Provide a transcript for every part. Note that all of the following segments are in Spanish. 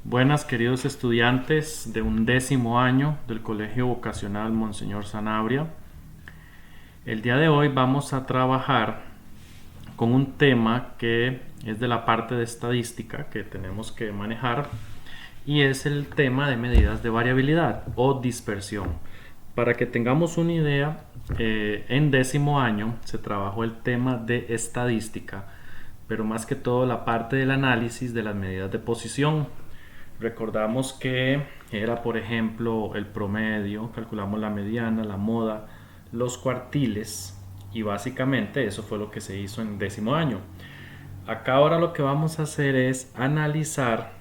Buenas, queridos estudiantes de 11º año del Colegio Vocacional Monseñor Sanabria. El día de hoy vamos a trabajar con un tema que es de la parte de estadística que tenemos que manejar, y es el tema de medidas de variabilidad o dispersión. Para que tengamos una idea, en 10º año se trabajó el tema de estadística, pero más que todo la parte del análisis de las medidas de posición. Recordamos que era, por ejemplo, el promedio, calculamos la mediana, la moda, los cuartiles, y básicamente eso fue lo que se hizo en 10º año. Acá ahora lo que vamos a hacer es analizar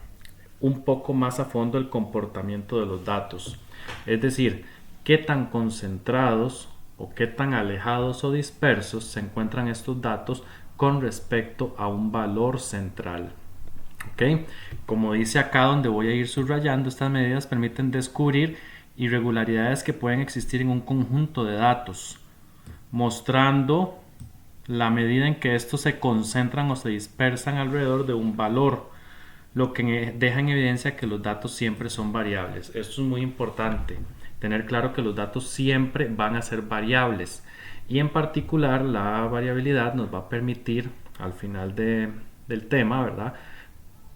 un poco más a fondo el comportamiento de los datos, es decir, qué tan concentrados o qué tan alejados o dispersos se encuentran estos datos con respecto a un valor central. ¿Okay? Como dice acá, donde voy a ir subrayando, estas medidas permiten descubrir irregularidades que pueden existir en un conjunto de datos, mostrando la medida en que estos se concentran o se dispersan alrededor de un valor, lo que deja en evidencia que los datos siempre son variables. Esto es muy importante, tener claro que los datos siempre van a ser variables, y en particular la variabilidad nos va a permitir al final del tema, ¿verdad?,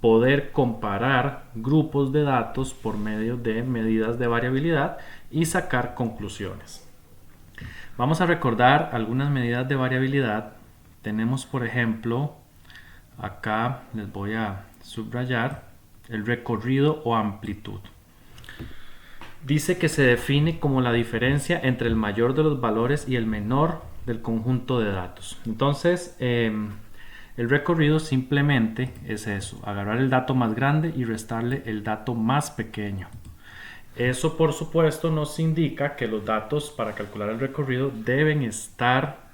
poder comparar grupos de datos por medio de medidas de variabilidad y sacar conclusiones. Vamos a recordar algunas medidas de variabilidad. Tenemos, por ejemplo, acá les voy a subrayar el recorrido o amplitud. Dice que se define como la diferencia entre el mayor de los valores y el menor del conjunto de datos. Entonces, el recorrido simplemente es eso, agarrar el dato más grande y restarle el dato más pequeño. Eso, por supuesto, nos indica que los datos para calcular el recorrido deben estar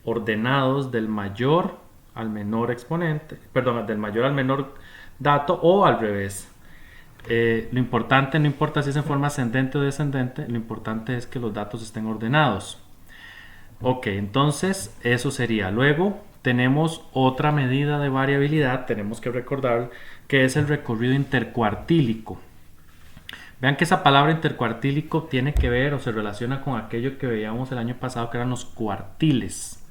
ordenados del mayor al menor exponente, perdón, del mayor al menor dato, o al revés. Lo importante, no importa si es en forma ascendente o descendente, lo importante es que los datos estén ordenados. Ok, entonces eso sería. Luego tenemos otra medida de variabilidad, tenemos que recordar que es el recorrido intercuartílico. Vean que esa palabra intercuartílico tiene que ver o se relaciona con aquello que veíamos el año pasado, que eran los cuartiles.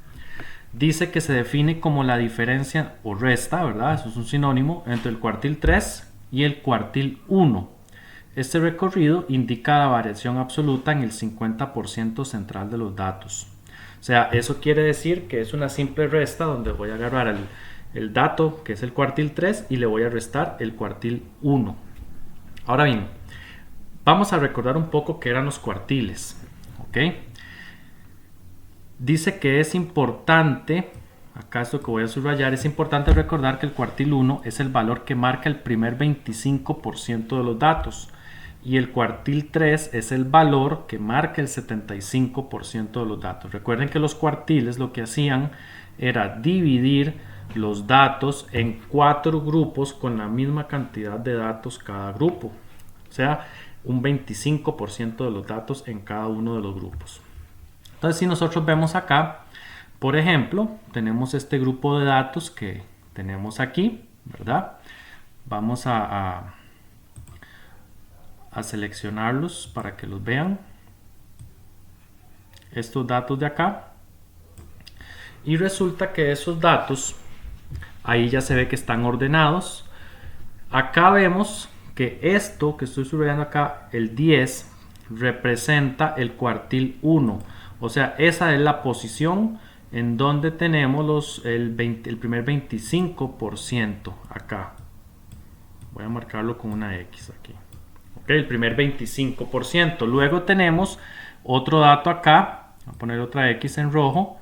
Dice que se define como la diferencia o resta, ¿verdad? Eso es un sinónimo, entre el cuartil 3 y el cuartil 1. Este recorrido indica la variación absoluta en el 50% central de los datos. O sea, eso quiere decir que es una simple resta donde voy a agarrar el dato que es el cuartil 3 y le voy a restar el cuartil 1. Ahora bien, vamos a recordar un poco qué eran los cuartiles. ¿Ok? Dice que es importante, acá esto que voy a subrayar, es importante recordar que el cuartil 1 es el valor que marca el primer 25% de los datos, y el cuartil 3 es el valor que marca el 75% de los datos. Recuerden que los cuartiles lo que hacían era dividir los datos en 4 grupos con la misma cantidad de datos cada grupo, o sea, un 25% de los datos en cada uno de los grupos. Entonces, si nosotros vemos acá, por ejemplo, tenemos este grupo de datos que tenemos aquí, ¿verdad? Vamos a seleccionarlos para que los vean. Estos datos de acá. Y resulta que esos datos, ahí ya se ve que están ordenados. Acá vemos que esto que estoy subrayando acá, el 10, representa el cuartil 1. O sea, esa es la posición en donde tenemos el primer 25% acá. Voy a marcarlo con una X aquí. Okay, el primer 25%. Luego tenemos otro dato acá, voy a poner otra X en rojo,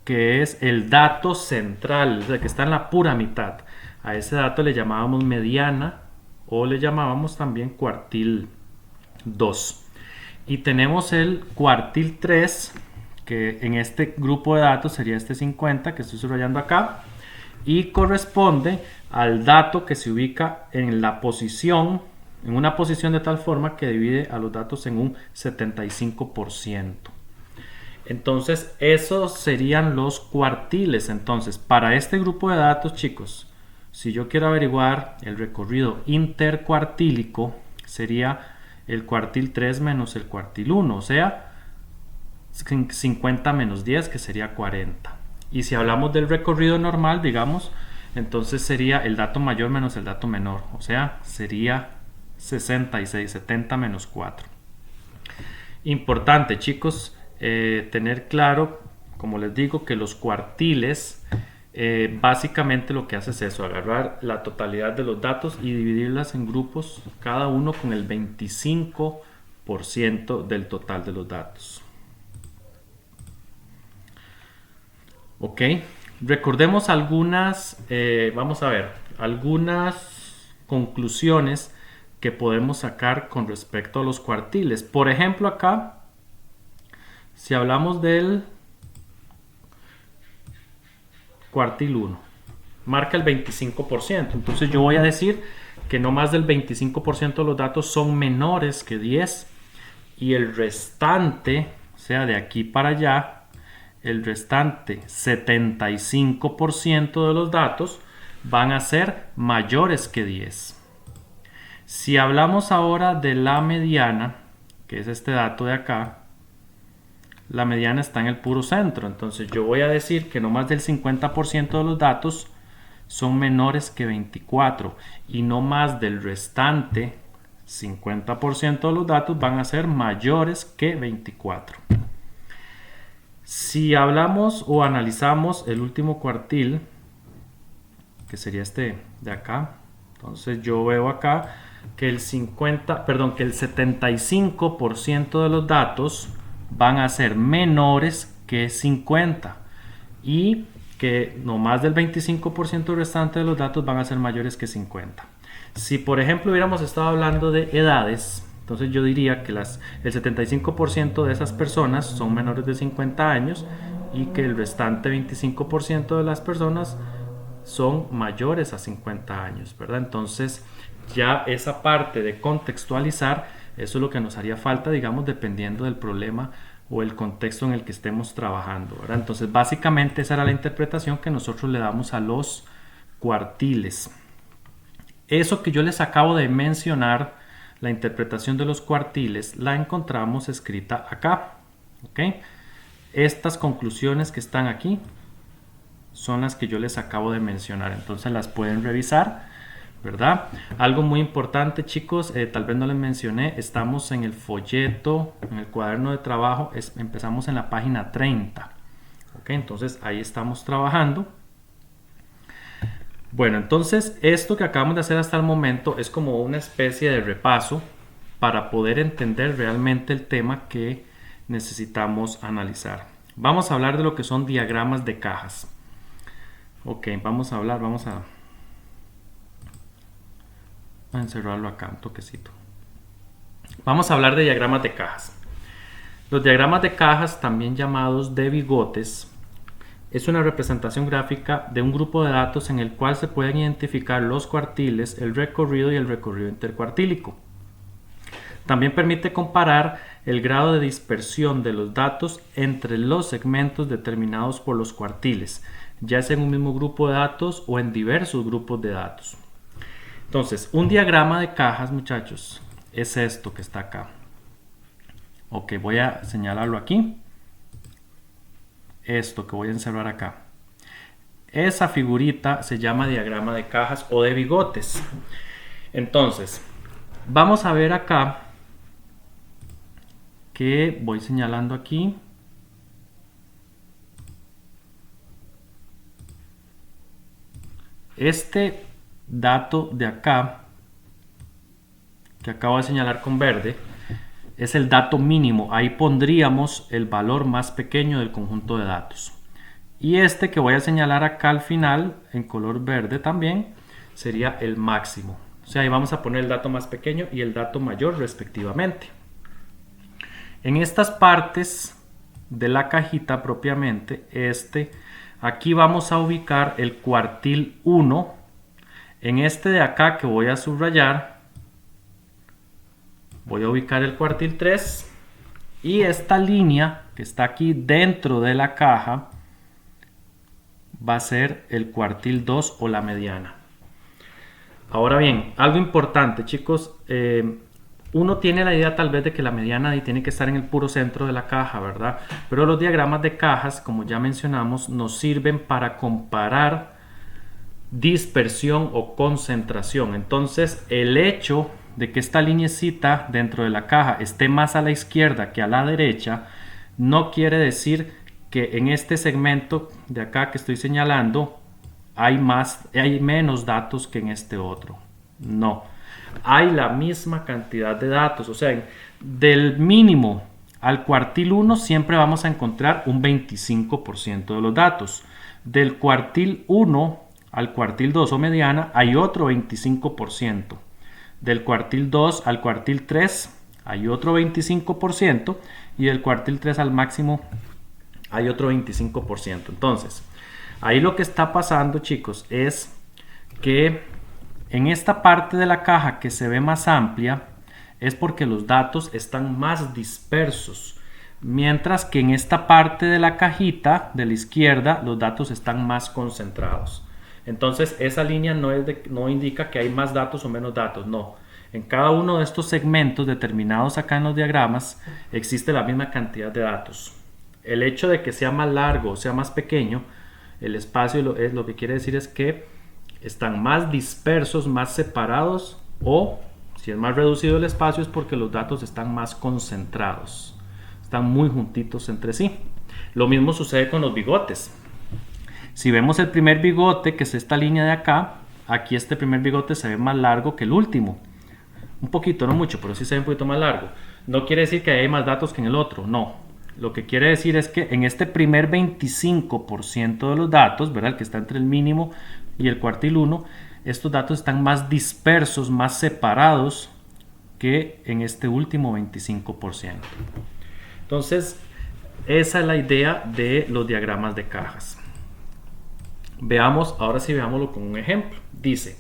que es el dato central, o sea, que está en la pura mitad. A ese dato le llamábamos mediana o le llamábamos también cuartil 2. Y tenemos el cuartil 3, que en este grupo de datos sería este 50 que estoy subrayando acá, y corresponde al dato que se ubica en la posición, en una posición de tal forma que divide a los datos en un 75%. Entonces, esos serían los cuartiles. Entonces, para este grupo de datos, chicos, si yo quiero averiguar el recorrido intercuartílico, sería el cuartil 3 menos el cuartil 1, o sea, 50 menos 10, que sería 40. Y si hablamos del recorrido normal, digamos, entonces sería el dato mayor menos el dato menor, o sea, sería 66, 70 menos 4. Importante, chicos, tener claro, como les digo, que los cuartiles básicamente lo que hace es eso, agarrar la totalidad de los datos y dividirlas en grupos, cada uno con el 25% del total de los datos. Ok, recordemos algunas, vamos a ver, algunas conclusiones que podemos sacar con respecto a los cuartiles. Por ejemplo, acá, si hablamos del cuartil 1, marca el 25%. Entonces yo voy a decir que no más del 25% de los datos son menores que 10 y el restante, o sea, de aquí para allá, el restante 75% de los datos van a ser mayores que 10. Si hablamos ahora de la mediana, que es este dato de acá, la mediana está en el puro centro. Entonces yo voy a decir que no más del 50% de los datos son menores que 24 y no más del restante 50% de los datos van a ser mayores que 24. Si hablamos o analizamos el último cuartil, que sería este de acá, entonces yo veo acá que el 75% de los datos van a ser menores que 50 y que no más del 25% restante de los datos van a ser mayores que 50. Si por ejemplo hubiéramos estado hablando de edades, entonces yo diría que el 75% de esas personas son menores de 50 años y que el restante 25% de las personas son mayores a 50 años, ¿verdad? Entonces ya esa parte de contextualizar, eso es lo que nos haría falta, digamos, dependiendo del problema o el contexto en el que estemos trabajando, ¿verdad? Entonces básicamente esa era la interpretación que nosotros le damos a los cuartiles. Eso que yo les acabo de mencionar, la interpretación de los cuartiles, la encontramos escrita acá, ¿ok? Estas conclusiones que están aquí son las que yo les acabo de mencionar, entonces las pueden revisar, ¿verdad? Algo muy importante, chicos, tal vez no les mencioné, estamos en el folleto, en el cuaderno de trabajo, empezamos en la página 30, ¿ok? Entonces ahí estamos trabajando. Bueno, entonces esto que acabamos de hacer hasta el momento es como una especie de repaso para poder entender realmente el tema que necesitamos analizar. Vamos a hablar de lo que son diagramas de cajas. Ok, vamos a encerrarlo acá un toquecito. Vamos a hablar de diagramas de cajas. Los diagramas de cajas, también llamados de bigotes, es una representación gráfica de un grupo de datos en el cual se pueden identificar los cuartiles, el recorrido y el recorrido intercuartílico. También permite comparar el grado de dispersión de los datos entre los segmentos determinados por los cuartiles, ya sea en un mismo grupo de datos o en diversos grupos de datos. Entonces, un diagrama de cajas, muchachos, es esto que está acá. Ok, voy a señalarlo aquí. Esto que voy a encerrar acá. Esa figurita se llama diagrama de cajas o de bigotes. Entonces, vamos a ver acá que voy señalando aquí. Este dato de acá, que acabo de señalar con verde, es el dato mínimo. Ahí pondríamos el valor más pequeño del conjunto de datos. Y este que voy a señalar acá al final, en color verde también, sería el máximo. O sea, ahí vamos a poner el dato más pequeño y el dato mayor respectivamente. En estas partes de la cajita propiamente, aquí vamos a ubicar el cuartil 1. En este de acá que voy a subrayar, voy a ubicar el cuartil 3 y esta línea que está aquí dentro de la caja va a ser el cuartil 2 o la mediana. Ahora bien, algo importante, chicos, uno tiene la idea tal vez de que la mediana tiene que estar en el puro centro de la caja, ¿verdad? Pero los diagramas de cajas, como ya mencionamos, nos sirven para comparar dispersión o concentración. Entonces, el hecho de que esta lineecita dentro de la caja esté más a la izquierda que a la derecha, no quiere decir que en este segmento de acá que estoy señalando hay menos datos que en este otro. No, hay la misma cantidad de datos. O sea, del mínimo al cuartil 1 siempre vamos a encontrar un 25% de los datos. Del cuartil 1 al cuartil 2 o mediana hay otro 25%. Del cuartil 2 al cuartil 3 hay otro 25%. Y del cuartil 3 al máximo hay otro 25%. Entonces, ahí lo que está pasando, chicos, es que en esta parte de la caja que se ve más amplia es porque los datos están más dispersos, mientras que en esta parte de la cajita de la izquierda los datos están más concentrados. Entonces esa línea no indica que hay más datos o menos datos, no. En cada uno de estos segmentos determinados acá en los diagramas existe la misma cantidad de datos. El hecho de que sea más largo o sea más pequeño, el espacio lo que quiere decir es que están más dispersos, más separados, o si es más reducido el espacio es porque los datos están más concentrados, están muy juntitos entre sí. Lo mismo sucede con los bigotes. Si vemos el primer bigote, que es esta línea de acá, aquí este primer bigote se ve más largo que el último. Un poquito, no mucho, pero sí se ve un poquito más largo. No quiere decir que hay más datos que en el otro, no. Lo que quiere decir es que en este primer 25% de los datos, ¿verdad? El que está entre el mínimo y el cuartil 1, estos datos están más dispersos, más separados que en este último 25%. Entonces, esa es la idea de los diagramas de cajas. Veamos, ahora sí veámoslo con un ejemplo. Dice,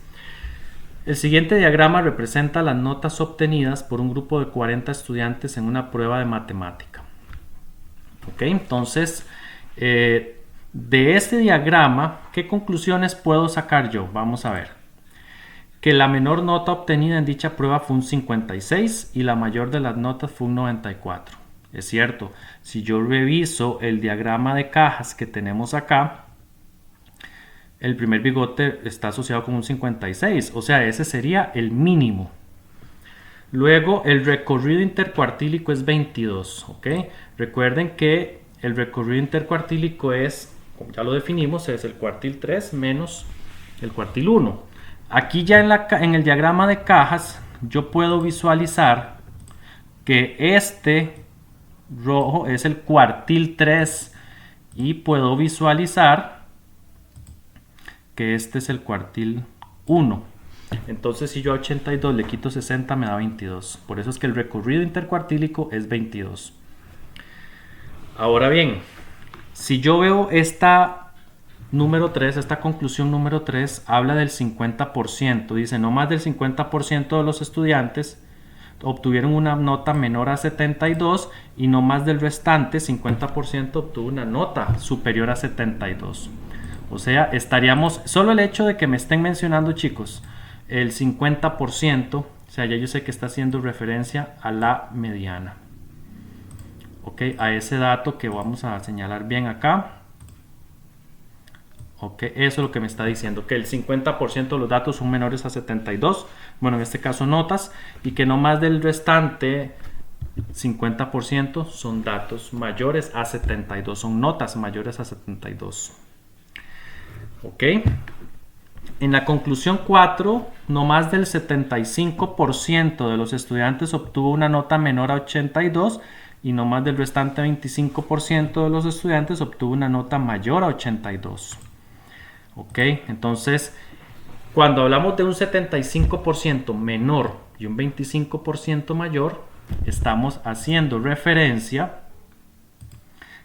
el siguiente diagrama representa las notas obtenidas por un grupo de 40 estudiantes en una prueba de matemática. Ok, entonces, de este diagrama, ¿qué conclusiones puedo sacar yo? Vamos a ver. Que la menor nota obtenida en dicha prueba fue un 56 y la mayor de las notas fue un 94. Es cierto, si yo reviso el diagrama de cajas que tenemos acá, el primer bigote está asociado con un 56, o sea, ese sería el mínimo. Luego, el recorrido intercuartílico es 22, ¿ok? Recuerden que el recorrido intercuartílico es, como ya lo definimos, es el cuartil 3 menos el cuartil 1. Aquí ya en el diagrama de cajas, yo puedo visualizar que este rojo es el cuartil 3 y puedo visualizar que este es el cuartil 1. Entonces, si yo a 82 le quito 60 me da 22. Por eso es que el recorrido intercuartílico es 22. Ahora bien, si yo veo esta número 3, esta conclusión número 3, habla del 50%. Dice, no más del 50% de los estudiantes obtuvieron una nota menor a 72 y no más del restante 50% obtuvo una nota superior a 72. O sea, estaríamos, solo el hecho de que me estén mencionando, chicos, el 50%, o sea, ya yo sé que está haciendo referencia a la mediana. Ok, a ese dato que vamos a señalar bien acá. Ok, eso es lo que me está diciendo, que el 50% de los datos son menores a 72, bueno, en este caso notas, y que no más del restante 50% son datos mayores a 72, son notas mayores a 72. Ok, en la conclusión 4, no más del 75% de los estudiantes obtuvo una nota menor a 82 y no más del restante 25% de los estudiantes obtuvo una nota mayor a 82. Ok, entonces cuando hablamos de un 75% menor y un 25% mayor, estamos haciendo referencia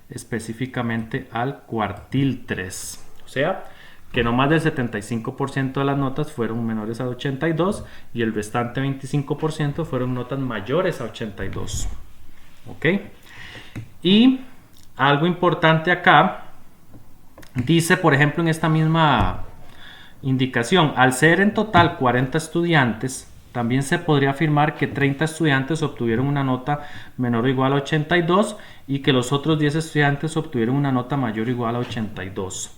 específicamente al cuartil 3. O sea, que no más del 75% de las notas fueron menores a 82 y el restante 25% fueron notas mayores a 82. ¿Ok? Y algo importante acá, dice, por ejemplo, en esta misma Indicación, al ser en total 40 estudiantes, también se podría afirmar que 30 estudiantes obtuvieron una nota menor o igual a 82 y que los otros 10 estudiantes obtuvieron una nota mayor o igual a 82.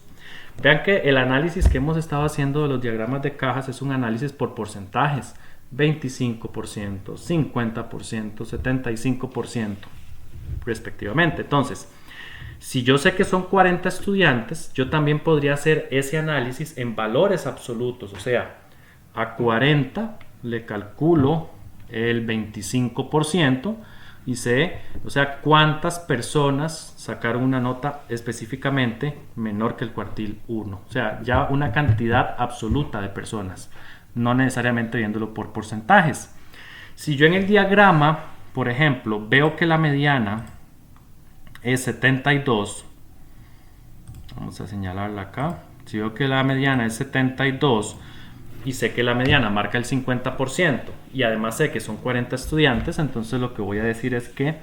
Vean que el análisis que hemos estado haciendo de los diagramas de cajas es un análisis por porcentajes, 25%, 50%, 75% respectivamente. Entonces, si yo sé que son 40 estudiantes, yo también podría hacer ese análisis en valores absolutos, o sea, a 40 le calculo el 25% y sé, o sea, cuántas personas sacaron una nota específicamente menor que el cuartil 1. O sea, ya una cantidad absoluta de personas, no necesariamente viéndolo por porcentajes. Si yo en el diagrama, por ejemplo, veo que la mediana es 72, vamos a señalarla acá. Si veo que la mediana es 72 y sé que la mediana marca el 50% y además sé que son 40 estudiantes, entonces lo que voy a decir es que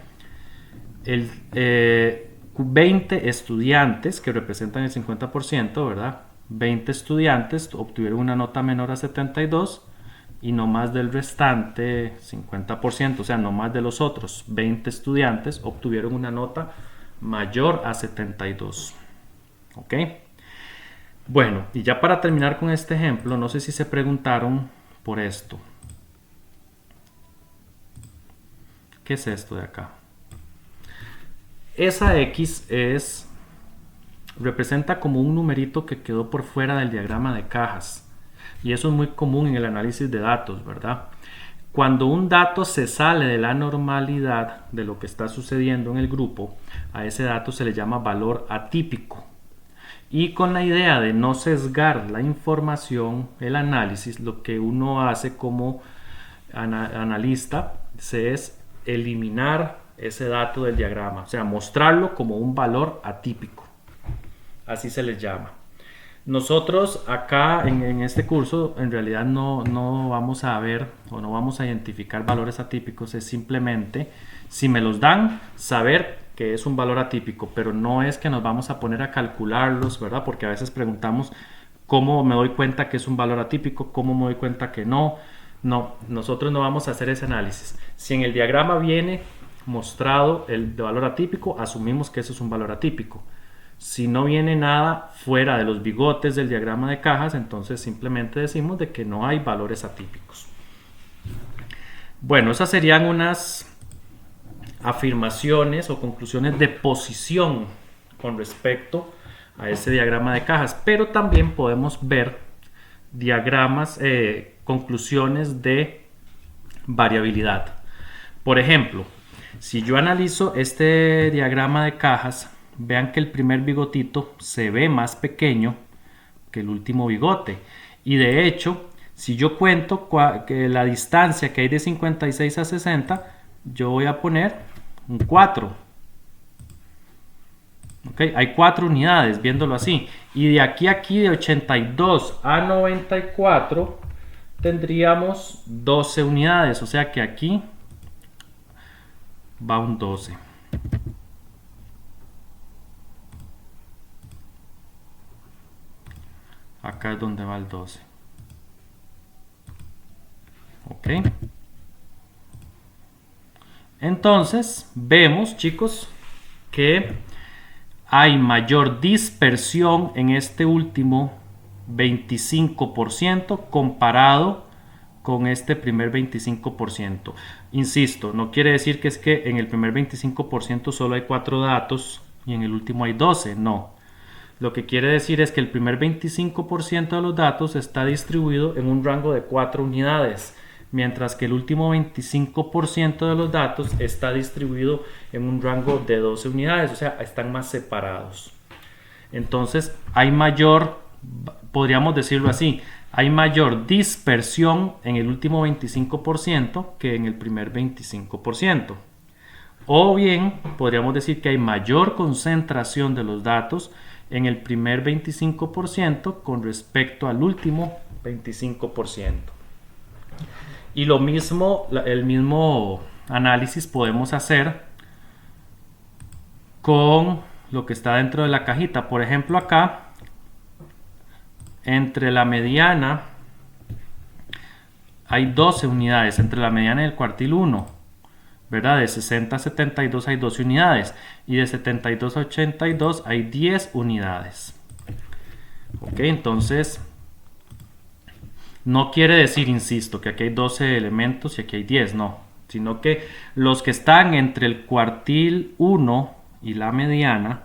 el 20 estudiantes que representan el 50%, ¿verdad? 20 estudiantes obtuvieron una nota menor a 72 y no más del restante 50%, o sea, no más de los otros 20 estudiantes obtuvieron una nota mayor a 72. ¿Ok? Bueno, y ya para terminar con este ejemplo, no sé si se preguntaron por esto. ¿Qué es esto de acá? Esa X representa como un numerito que quedó por fuera del diagrama de cajas. Y eso es muy común en el análisis de datos, ¿verdad? Cuando un dato se sale de la normalidad de lo que está sucediendo en el grupo, a ese dato se le llama valor atípico. Y con la idea de no sesgar la información, el análisis, lo que uno hace como analista es eliminar ese dato del diagrama, o sea, mostrarlo como un valor atípico. Así se les llama. Nosotros acá en este curso en realidad no vamos a ver o no vamos a identificar valores atípicos, es simplemente, si me los dan, saber que es un valor atípico, pero no es que nos vamos a poner a calcularlos, ¿verdad? Porque a veces preguntamos cómo me doy cuenta que es un valor atípico, cómo me doy cuenta que no. No, nosotros no vamos a hacer ese análisis. Si en el diagrama viene mostrado el valor atípico, asumimos que ese es un valor atípico. Si no viene nada fuera de los bigotes del diagrama de cajas, entonces simplemente decimos de que no hay valores atípicos. Bueno, esas serían unas afirmaciones o conclusiones de posición con respecto a ese diagrama de cajas, pero también podemos ver diagramas, conclusiones de variabilidad. Por ejemplo, si yo analizo este diagrama de cajas, vean que el primer bigotito se ve más pequeño que el último bigote. Y de hecho, si yo cuento que la distancia que hay de 56 a 60, yo voy a poner un 4. ¿Okay? Hay 4 unidades, viéndolo así. Y de aquí a aquí, de 82 a 94, tendríamos 12 unidades. O sea que aquí va un 12. Acá es donde va el 12. ¿Ok? Entonces, vemos, chicos, que hay mayor dispersión en este último 25% comparado con este primer 25%. Insisto, no quiere decir que es que en el primer 25% solo hay 4 datos y en el último hay 12, no. Lo que quiere decir es que el primer 25% de los datos está distribuido en un rango de 4 unidades, mientras que el último 25% de los datos está distribuido en un rango de 12 unidades, o sea, están más separados. Entonces, hay mayor, podríamos decirlo así, hay mayor dispersión en el último 25% que en el primer 25%. O bien, podríamos decir que hay mayor concentración de los datos en el primer 25% con respecto al último 25%. Y lo mismo, el mismo análisis podemos hacer con lo que está dentro de la cajita. Por ejemplo, acá entre la mediana hay 12 unidades, entre la mediana y el cuartil 1, ¿verdad? De 60 a 72 hay 12 unidades y de 72 a 82 hay 10 unidades. Ok, entonces no quiere decir, insisto, que aquí hay 12 elementos y aquí hay 10, no, sino que los que están entre el cuartil 1 y la mediana,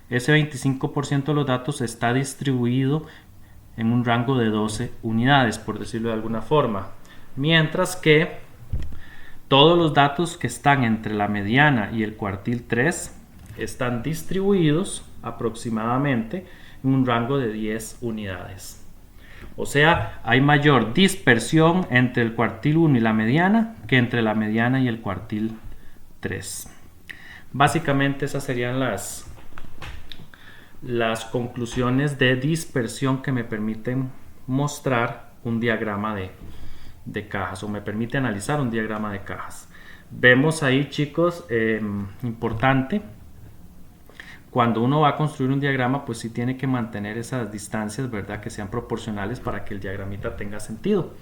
ese 25% de los datos está distribuido en un rango de 12 unidades, por decirlo de alguna forma. Mientras que todos los datos que están entre la mediana y el cuartil 3 están distribuidos aproximadamente en un rango de 10 unidades. O sea, hay mayor dispersión entre el cuartil 1 y la mediana que entre la mediana y el cuartil 3. Básicamente esas serían las conclusiones de dispersión que me permiten mostrar un diagrama de cajas, o me permite analizar un diagrama de cajas. Vemos ahí, chicos, importante, cuando uno va a construir un diagrama, pues sí tiene que mantener esas distancias, ¿verdad? Que sean proporcionales para que el diagramita tenga sentido.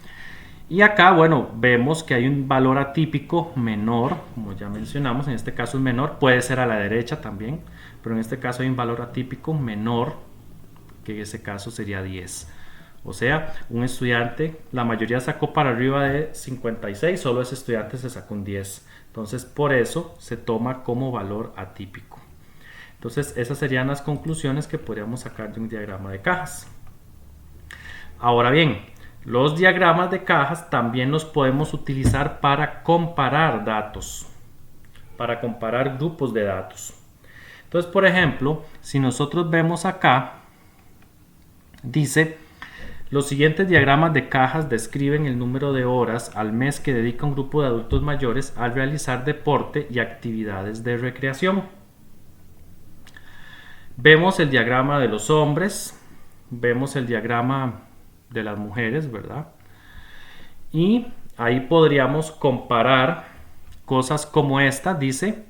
Y acá, bueno, vemos que hay un valor atípico menor, como ya mencionamos, en este caso es menor, puede ser a la derecha también, pero en este caso hay un valor atípico menor, que en ese caso sería 10. O sea, un estudiante, la mayoría sacó para arriba de 56, solo ese estudiante se sacó un 10. Entonces, por eso se toma como valor atípico. Entonces, esas serían las conclusiones que podríamos sacar de un diagrama de cajas. Ahora bien, los diagramas de cajas también los podemos utilizar para comparar datos, para comparar grupos de datos. Entonces, por ejemplo, si nosotros vemos acá, dice: los siguientes diagramas de cajas describen el número de horas al mes que dedica un grupo de adultos mayores al realizar deporte y actividades de recreación. Vemos el diagrama de los hombres, vemos el diagrama de las mujeres, ¿verdad? Y ahí podríamos comparar cosas como esta. Dice: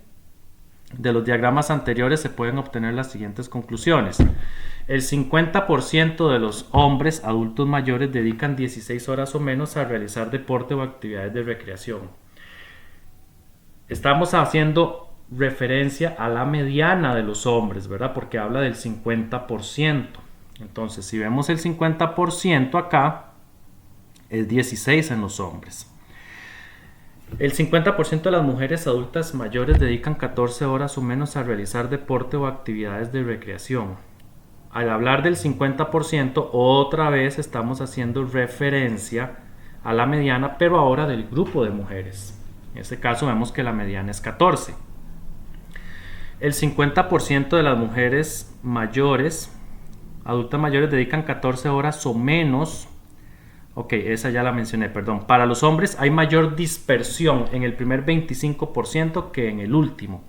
de los diagramas anteriores se pueden obtener las siguientes conclusiones. El 50% de los hombres adultos mayores dedican 16 horas o menos a realizar deporte o actividades de recreación. Estamos haciendo referencia a la mediana de los hombres, ¿verdad? Porque habla del 50%. Entonces, si vemos el 50% acá, es 16 en los hombres. El 50% de las mujeres adultas mayores dedican 14 horas o menos a realizar deporte o actividades de recreación. Al hablar del 50%, otra vez estamos haciendo referencia a la mediana, pero ahora del grupo de mujeres. En este caso vemos que la mediana es 14. El 50% de las mujeres mayores, adultas mayores, dedican 14 horas o menos. Ok, esa ya la mencioné, perdón. Para los hombres hay mayor dispersión en el primer 25% que en el último.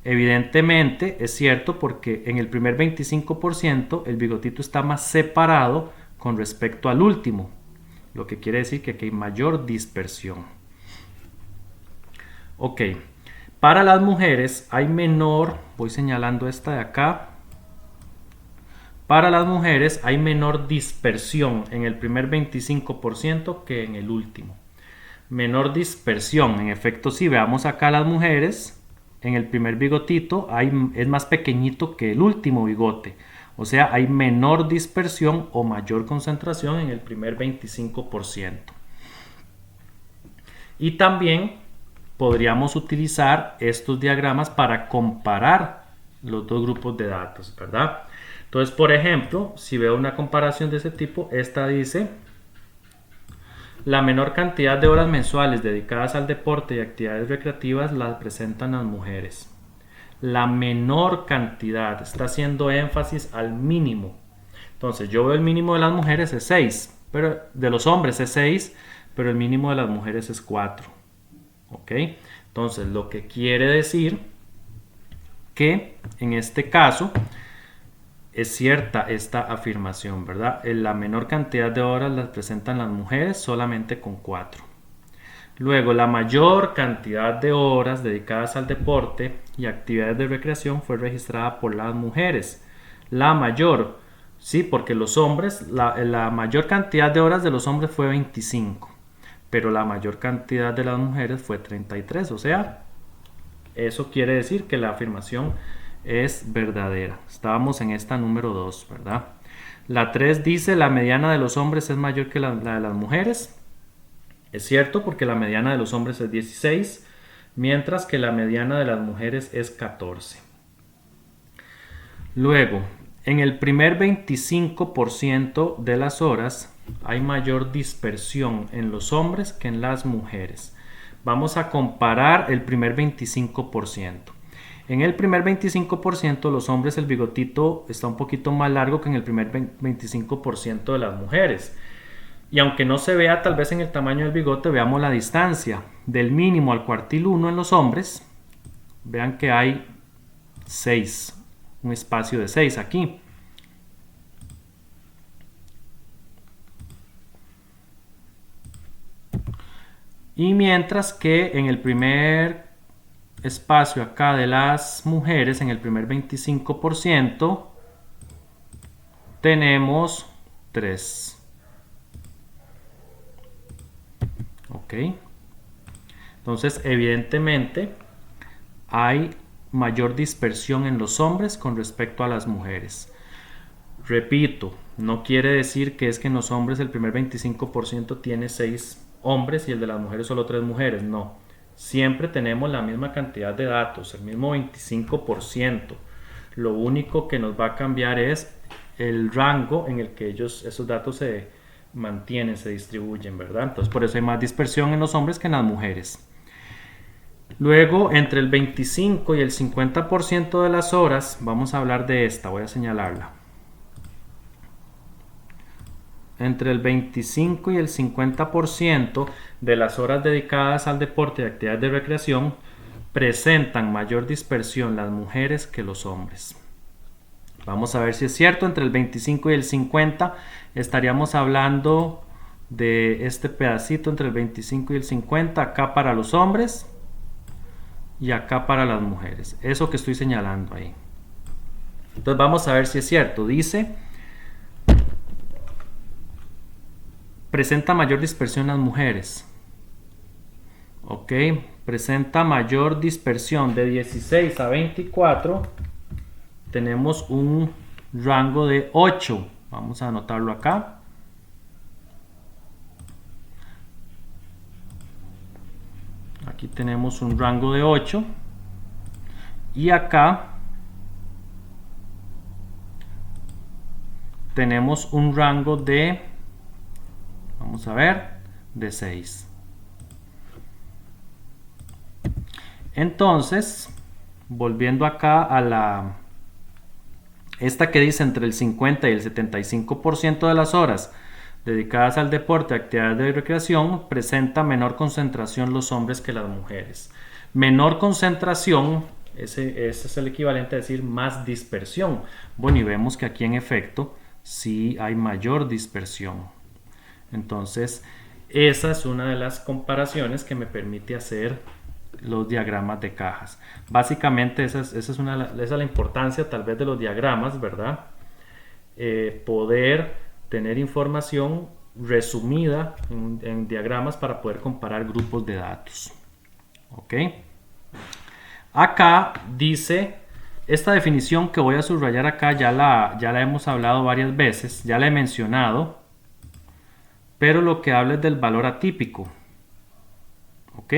Evidentemente es cierto, porque en el primer 25% el bigotito está más separado con respecto al último, lo que quiere decir que aquí hay mayor dispersión. Ok, para las mujeres hay menor, voy señalando esta de acá. Para las mujeres hay menor dispersión en el primer 25% que en el último. Menor dispersión, en efecto, si veamos acá las mujeres, en el primer bigotito es más pequeñito que el último bigote. O sea, hay menor dispersión o mayor concentración en el primer 25%. Y también podríamos utilizar estos diagramas para comparar los dos grupos de datos, ¿verdad? Entonces, por ejemplo, si veo una comparación de ese tipo, esta dice: la menor cantidad de horas mensuales dedicadas al deporte y actividades recreativas las presentan las mujeres. La menor cantidad, está haciendo énfasis al mínimo. Entonces, yo veo el mínimo de las mujeres es 6, pero de los hombres es 6, pero el mínimo de las mujeres es 4. ¿Ok? Entonces, lo que quiere decir que en este caso es cierta esta afirmación, ¿verdad? La menor cantidad de horas las presentan las mujeres, solamente con 4. Luego, la mayor cantidad de horas dedicadas al deporte y actividades de recreación fue registrada por las mujeres. La mayor, Sí, porque los hombres, la mayor cantidad de horas de los hombres fue 25, pero la mayor cantidad de las mujeres fue 33. O sea, eso quiere decir que la afirmación es verdadera. Estábamos en esta número 2, ¿verdad? La 3 dice la mediana de los hombres es mayor que la de las mujeres. Es cierto, porque la mediana de los hombres es 16, mientras que la mediana de las mujeres es 14. Luego, en el primer 25% de las horas hay mayor dispersión en los hombres que en las mujeres. Vamos a comparar el primer 25%. En el primer 25% los hombres el bigotito está un poquito más largo que en el primer 25% de las mujeres. Y aunque no se vea tal vez en el tamaño del bigote, veamos la distancia del mínimo al cuartil 1 en los hombres. Vean que hay 6, un espacio de 6 aquí. Y mientras que en el primer espacio acá de las mujeres, en el primer 25%, tenemos 3. Ok. Entonces, evidentemente, hay mayor dispersión en los hombres con respecto a las mujeres. Repito, no quiere decir que es que en los hombres el primer 25% tiene 6 hombres y el de las mujeres solo 3 mujeres. No. Siempre tenemos la misma cantidad de datos, el mismo 25%. Lo único que nos va a cambiar es el rango en el que esos datos se mantienen, se distribuyen, ¿verdad? Entonces por eso hay más dispersión en los hombres que en las mujeres. Luego, entre el 25 y el 50% de las horas, vamos a hablar de esta, voy a señalarla. Entre el 25 y el 50% de las horas dedicadas al deporte y actividades de recreación presentan mayor dispersión las mujeres que los hombres. Vamos a ver si es cierto. Entre el 25 y el 50 estaríamos hablando de este pedacito entre el 25 y el 50, acá para los hombres y acá para las mujeres. Eso que estoy señalando ahí. Entonces vamos a ver si es cierto. Dice, presenta mayor dispersión las mujeres. Ok, presenta mayor dispersión de 16 a 24. Tenemos un rango de 8. Vamos a anotarlo acá. Aquí tenemos un rango de 8. Y acá tenemos un rango de, vamos a ver, de 6. Entonces, volviendo acá a esta que dice entre el 50 y el 75% de las horas dedicadas al deporte, actividades de recreación, presenta menor concentración los hombres que las mujeres. Menor concentración, ese es el equivalente a decir más dispersión. Bueno, y vemos que aquí en efecto sí hay mayor dispersión. Entonces, esa es una de las comparaciones que me permite hacer los diagramas de cajas. Básicamente esa es la importancia tal vez de los diagramas, ¿verdad? Poder tener información resumida en diagramas para poder comparar grupos de datos. ¿Ok? Acá dice, esta definición que voy a subrayar acá ya la hemos hablado varias veces, ya la he mencionado, pero lo que habla es del valor atípico. ¿Ok?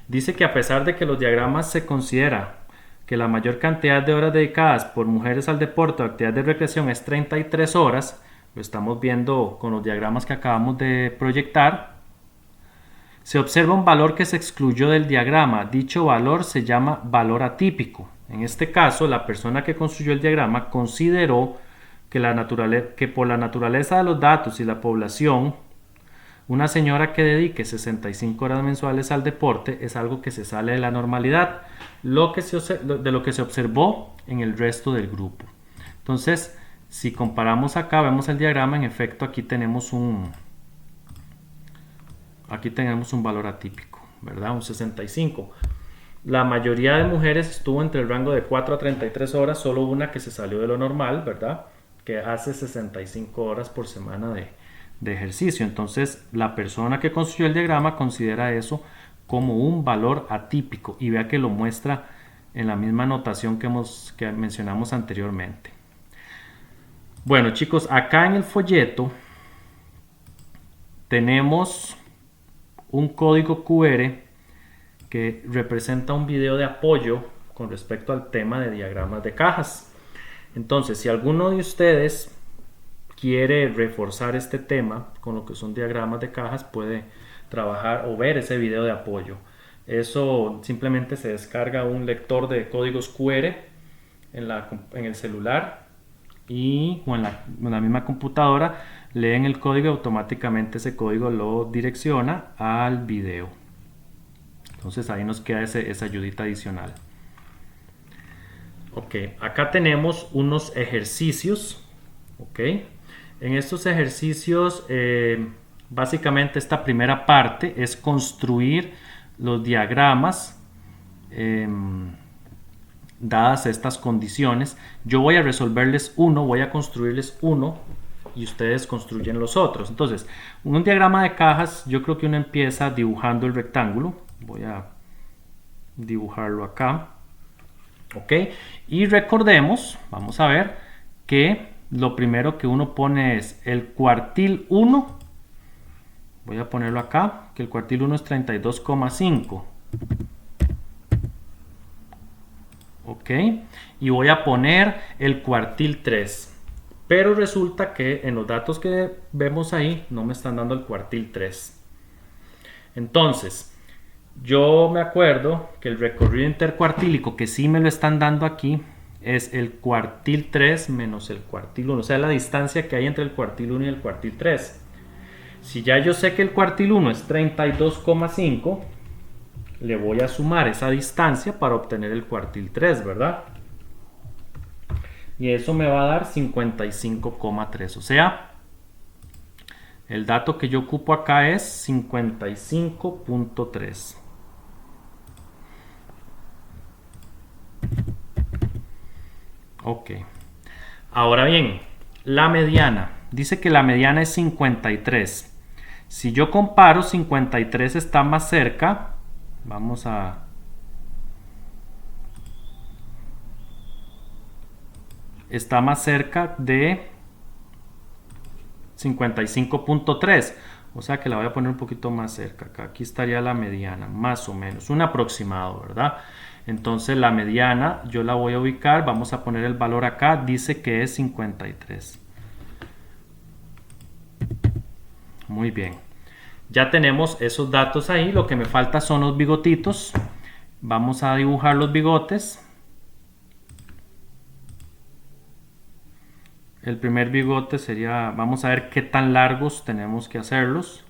Dice que a pesar de que los diagramas se considera que la mayor cantidad de horas dedicadas por mujeres al deporte o actividad de recreación es 33 horas, lo estamos viendo con los diagramas que acabamos de proyectar, se observa un valor que se excluyó del diagrama. Dicho valor se llama valor atípico. En este caso, la persona que construyó el diagrama consideró que por la naturaleza de los datos y la población, una señora que dedique 65 horas mensuales al deporte es algo que se sale de la normalidad, de lo que se observó en el resto del grupo. Entonces, si comparamos acá, vemos el diagrama, en efecto aquí tenemos un valor atípico, ¿verdad? Un 65. La mayoría de mujeres estuvo entre el rango de 4 a 33 horas, solo una que se salió de lo normal, ¿verdad? que hace 65 horas por semana de ejercicio. Entonces, la persona que construyó el diagrama considera eso como un valor atípico y vea que lo muestra en la misma notación que mencionamos anteriormente. Bueno, chicos, acá en el folleto tenemos un código QR que representa un video de apoyo con respecto al tema de diagramas de cajas. Entonces, si alguno de ustedes quiere reforzar este tema con lo que son diagramas de cajas, puede trabajar o ver ese video de apoyo. Eso simplemente se descarga un lector de códigos QR en el celular o en la misma computadora, leen el código y automáticamente ese código lo direcciona al video. Entonces ahí nos queda esa ayudita adicional. Ok, acá tenemos unos ejercicios. Ok, en estos ejercicios básicamente esta primera parte es construir los diagramas dadas estas condiciones. Yo voy a resolverles uno, voy a construirles uno y ustedes construyen los otros. Entonces, un diagrama de cajas, yo creo que uno empieza dibujando el rectángulo. Voy a dibujarlo acá. Ok, y recordemos, vamos a ver que lo primero que uno pone es el cuartil 1. Voy a ponerlo acá, que el cuartil 1 es 32,5. Ok, y voy a poner el cuartil 3. Pero resulta que en los datos que vemos ahí no me están dando el cuartil 3. Entonces, yo me acuerdo que el recorrido intercuartílico que sí me lo están dando aquí es el cuartil 3 menos el cuartil 1, o sea, la distancia que hay entre el cuartil 1 y el cuartil 3. Si ya yo sé que el cuartil 1 es 32,5, le voy a sumar esa distancia para obtener el cuartil 3, ¿verdad? Y eso me va a dar 55,3, o sea, el dato que yo ocupo acá es 55,3. Ok. Ahora bien, la mediana. Dice que la mediana es 53. Si yo comparo, 53 está más cerca. Vamos a... Está más cerca de 55,3. O sea que la voy a poner un poquito más cerca. Aquí estaría la mediana, más o menos. Un aproximado, ¿verdad? Entonces la mediana yo la voy a ubicar. Vamos a poner el valor acá. Dice que es 53. Muy bien. Ya tenemos esos datos ahí. Lo que me falta son los bigotitos. Vamos a dibujar los bigotes. El primer bigote sería, vamos a ver qué tan largos tenemos que hacerlos.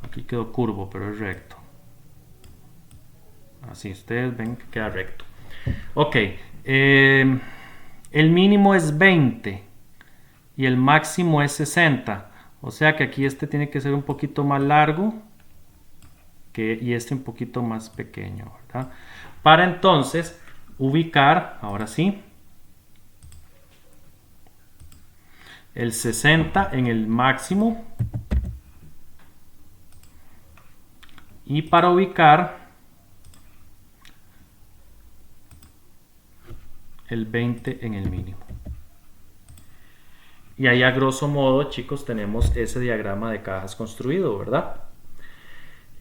Aquí quedó curvo, pero es recto. Así ustedes ven que queda recto. Ok, el mínimo es 20 y el máximo es 60. O sea que aquí este tiene que ser un poquito más largo y este un poquito más pequeño, ¿verdad? Para entonces ubicar, ahora sí, el 60 en el máximo y para ubicar el 20 en el mínimo. Y ahí a grosso modo, chicos, tenemos ese diagrama de cajas construido, ¿verdad?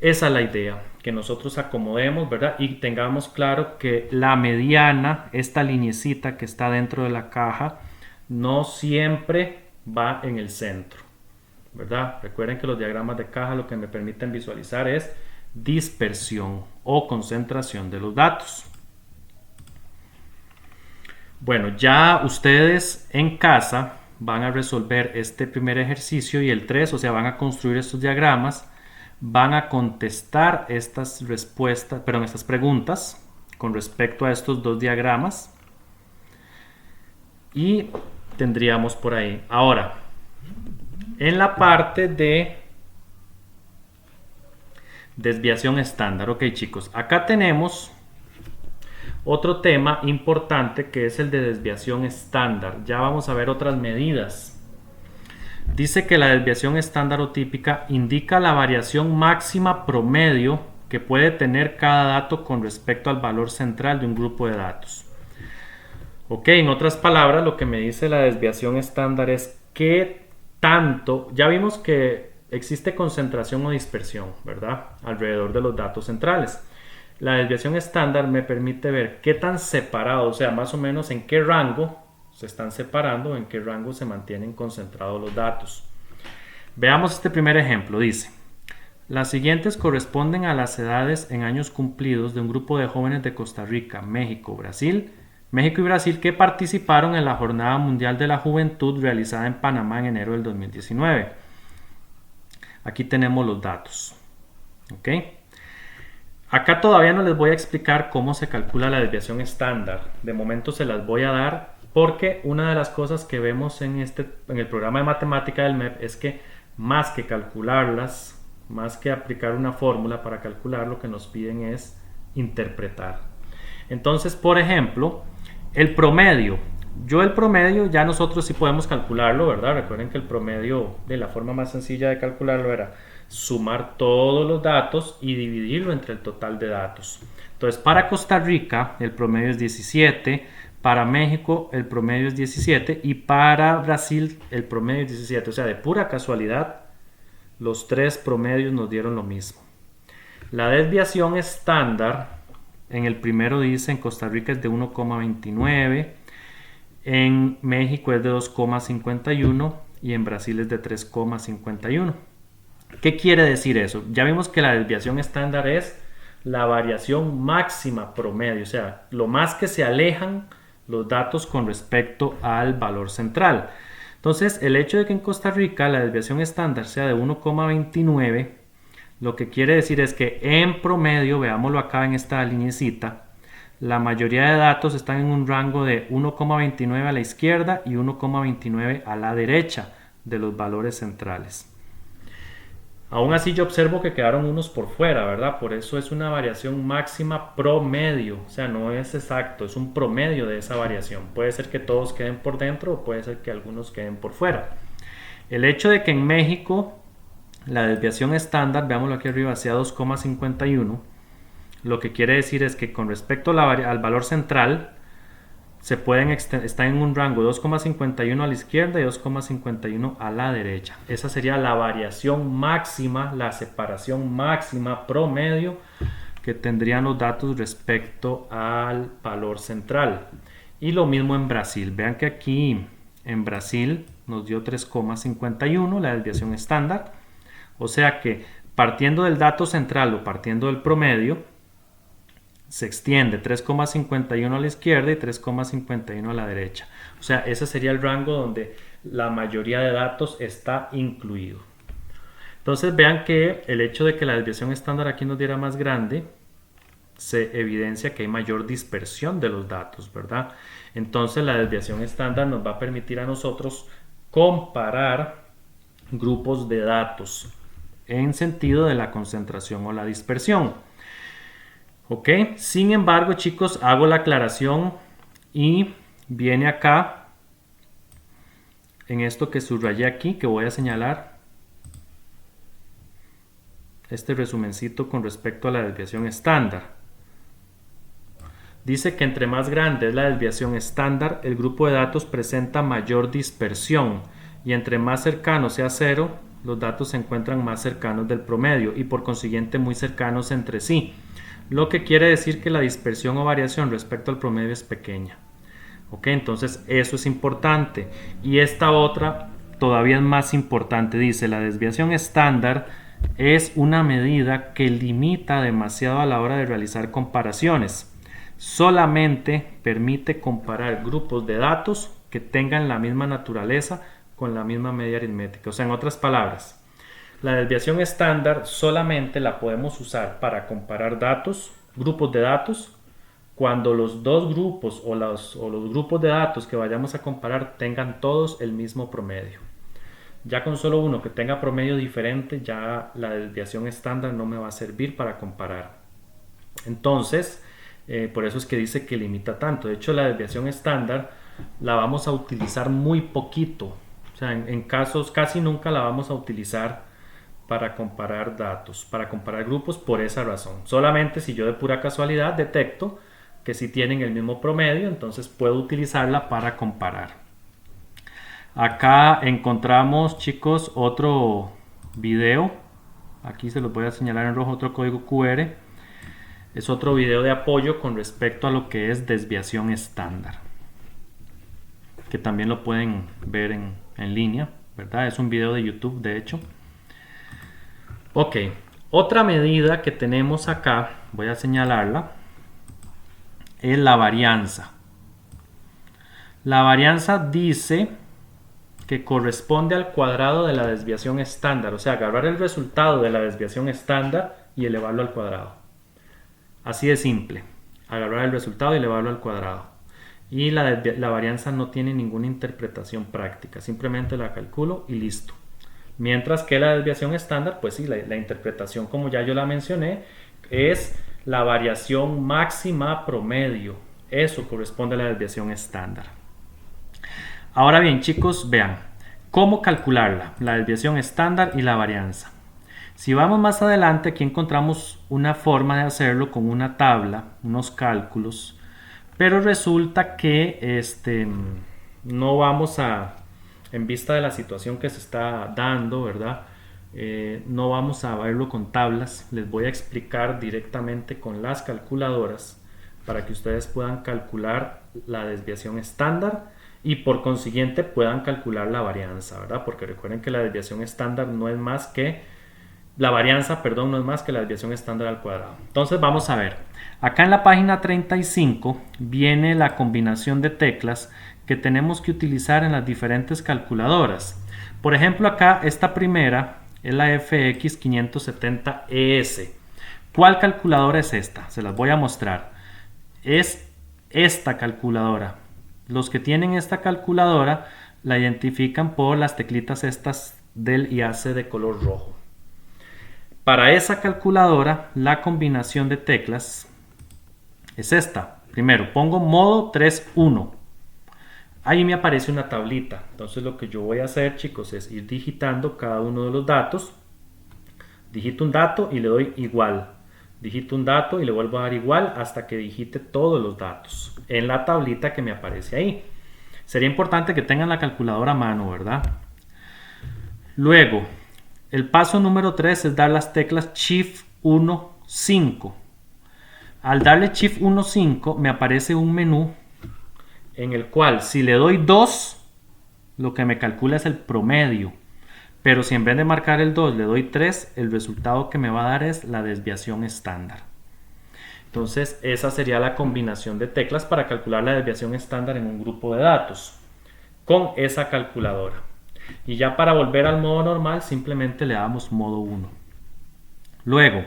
Esa es la idea, que nosotros acomodemos, ¿verdad? Y tengamos claro que la mediana, esta lineecita que está dentro de la caja, no siempre va en el centro, ¿verdad? Recuerden que los diagramas de caja lo que me permiten visualizar es dispersión o concentración de los datos. Bueno, ya ustedes en casa van a resolver este primer ejercicio y el 3, o sea, van a construir estos diagramas, van a contestar estas respuestas, perdón, estas preguntas con respecto a estos dos diagramas y tendríamos por ahí. Ahora, en la parte de desviación estándar, ok chicos, acá tenemos otro tema importante que es el de desviación estándar. Ya vamos a ver otras medidas. Dice que la desviación estándar o típica indica la variación máxima promedio que puede tener cada dato con respecto al valor central de un grupo de datos. Ok, en otras palabras, lo que me dice la desviación estándar es qué tanto, ya vimos que existe concentración o dispersión, ¿verdad? Alrededor de los datos centrales. La desviación estándar me permite ver qué tan separado, o sea, más o menos en qué rango se están separando, en qué rango se mantienen concentrados los datos. Veamos este primer ejemplo. Dice, las siguientes corresponden a las edades en años cumplidos de un grupo de jóvenes de Costa Rica, México y Brasil que participaron en la Jornada Mundial de la Juventud realizada en Panamá en enero del 2019. Aquí tenemos los datos. ¿Ok? Acá todavía no les voy a explicar cómo se calcula la desviación estándar. De momento se las voy a dar porque una de las cosas que vemos en el programa de matemática del MEP es que más que calcularlas, más que aplicar una fórmula para calcular, lo que nos piden es interpretar. Entonces, por ejemplo, el promedio. El promedio ya nosotros sí podemos calcularlo, ¿verdad? Recuerden que el promedio, de la forma más sencilla de calcularlo era sumar todos los datos y dividirlo entre el total de datos. Entonces, para Costa Rica el promedio es 17, para México el promedio es 17 y para Brasil el promedio es 17. O sea, de pura casualidad, los tres promedios nos dieron lo mismo. La desviación estándar, en el primero dice en Costa Rica es de 1,29, en México es de 2,51 y en Brasil es de 3,51. ¿Qué quiere decir eso? Ya vimos que la desviación estándar es la variación máxima promedio, o sea, lo más que se alejan los datos con respecto al valor central. Entonces, el hecho de que en Costa Rica la desviación estándar sea de 1,29, lo que quiere decir es que en promedio, veámoslo acá en esta lineecita, la mayoría de datos están en un rango de 1,29 a la izquierda y 1,29 a la derecha de los valores centrales. Aún así yo observo que quedaron unos por fuera, ¿verdad? Por eso es una variación máxima promedio, o sea, no es exacto, es un promedio de esa variación. Puede ser que todos queden por dentro o puede ser que algunos queden por fuera. El hecho de que en México la desviación estándar, veámoslo aquí arriba, sea 2,51, lo que quiere decir es que con respecto al valor central, está en un rango 2,51 a la izquierda y 2,51 a la derecha. Esa sería la variación máxima, la separación máxima promedio que tendrían los datos respecto al valor central. Y lo mismo en Brasil. Vean que aquí en Brasil nos dio 3,51 la desviación estándar. O sea que partiendo del dato central o partiendo del promedio, se extiende 3,51 a la izquierda y 3,51 a la derecha. O sea, ese sería el rango donde la mayoría de datos está incluido. Entonces vean que el hecho de que la desviación estándar aquí nos diera más grande, se evidencia que hay mayor dispersión de los datos, ¿verdad? Entonces la desviación estándar nos va a permitir a nosotros comparar grupos de datos en sentido de la concentración o la dispersión. Ok, sin embargo, chicos, hago la aclaración y viene acá en esto que subrayé aquí, que voy a señalar este resumencito con respecto a la desviación estándar. Dice que entre más grande es la desviación estándar, el grupo de datos presenta mayor dispersión y entre más cercano sea cero, los datos se encuentran más cercanos del promedio y por consiguiente muy cercanos entre sí. Lo que quiere decir que la dispersión o variación respecto al promedio es pequeña. Ok, entonces eso es importante. Y esta otra todavía es más importante. Dice, la desviación estándar es una medida que limita demasiado a la hora de realizar comparaciones. Solamente permite comparar grupos de datos que tengan la misma naturaleza con la misma media aritmética. O sea, en otras palabras, la desviación estándar solamente la podemos usar para comparar datos, grupos de datos, cuando los dos grupos o los grupos de datos que vayamos a comparar tengan todos el mismo promedio. Ya con solo uno que tenga promedio diferente, ya la desviación estándar no me va a servir para comparar. Entonces, Por eso es que dice que limita tanto. De hecho, la desviación estándar la vamos a utilizar muy poquito. O sea, en casos casi nunca la vamos a utilizar para comparar datos, para comparar grupos por esa razón. Solamente si yo de pura casualidad detecto que si tienen el mismo promedio, entonces puedo utilizarla para comparar. Acá encontramos, chicos, otro video. Aquí se los voy a señalar en rojo, otro código QR. Es otro video de apoyo con respecto a lo que es desviación estándar, que también lo pueden ver en línea, ¿verdad? Es un video de YouTube, de hecho. Ok, otra medida que tenemos acá, voy a señalarla, es la varianza. La varianza dice que corresponde al cuadrado de la desviación estándar, o sea, agarrar el resultado de la desviación estándar y elevarlo al cuadrado. Así de simple, agarrar el resultado y elevarlo al cuadrado. Y la varianza no tiene ninguna interpretación práctica, simplemente la calculo y listo. Mientras que la desviación estándar, pues sí, la interpretación, como ya yo la mencioné, es la variación máxima promedio. Eso corresponde a la desviación estándar. Ahora bien, chicos, vean, ¿cómo calcularla? La desviación estándar y la varianza. Si vamos más adelante, aquí encontramos una forma de hacerlo con una tabla, unos cálculos, pero resulta que no vamos a, en vista de la situación que se está dando, ¿verdad? No vamos a verlo con tablas, les voy a explicar directamente con las calculadoras para que ustedes puedan calcular la desviación estándar y por consiguiente puedan calcular la varianza, ¿verdad? Porque recuerden que la desviación estándar no es más que la varianza, perdón, no es más que la desviación estándar al cuadrado. Entonces vamos a ver. Acá en la página 35 viene la combinación de teclas que tenemos que utilizar en las diferentes calculadoras. Por ejemplo, acá esta primera es la FX 570 ES. ¿Cuál calculadora es esta? Se las voy a mostrar. Es esta calculadora. Los que tienen esta calculadora la identifican por las teclitas estas del IAC de color rojo. Para esa calculadora, la combinación de teclas es esta. Primero, pongo modo 3.1. Ahí me aparece una tablita. Entonces lo que yo voy a hacer, chicos, es ir digitando cada uno de los datos. Digito un dato y le doy igual. Digito un dato y le vuelvo a dar igual hasta que digite todos los datos en la tablita que me aparece ahí. Sería importante que tengan la calculadora a mano, ¿verdad? Luego, el paso número 3 es dar las teclas Shift 1, 5. Al darle Shift 1, 5 me aparece un menú en el cual si le doy 2, lo que me calcula es el promedio. Pero si en vez de marcar el 2 le doy 3, el resultado que me va a dar es la desviación estándar. Entonces esa sería la combinación de teclas para calcular la desviación estándar en un grupo de datos con esa calculadora. Y ya para volver al modo normal simplemente le damos modo 1. Luego,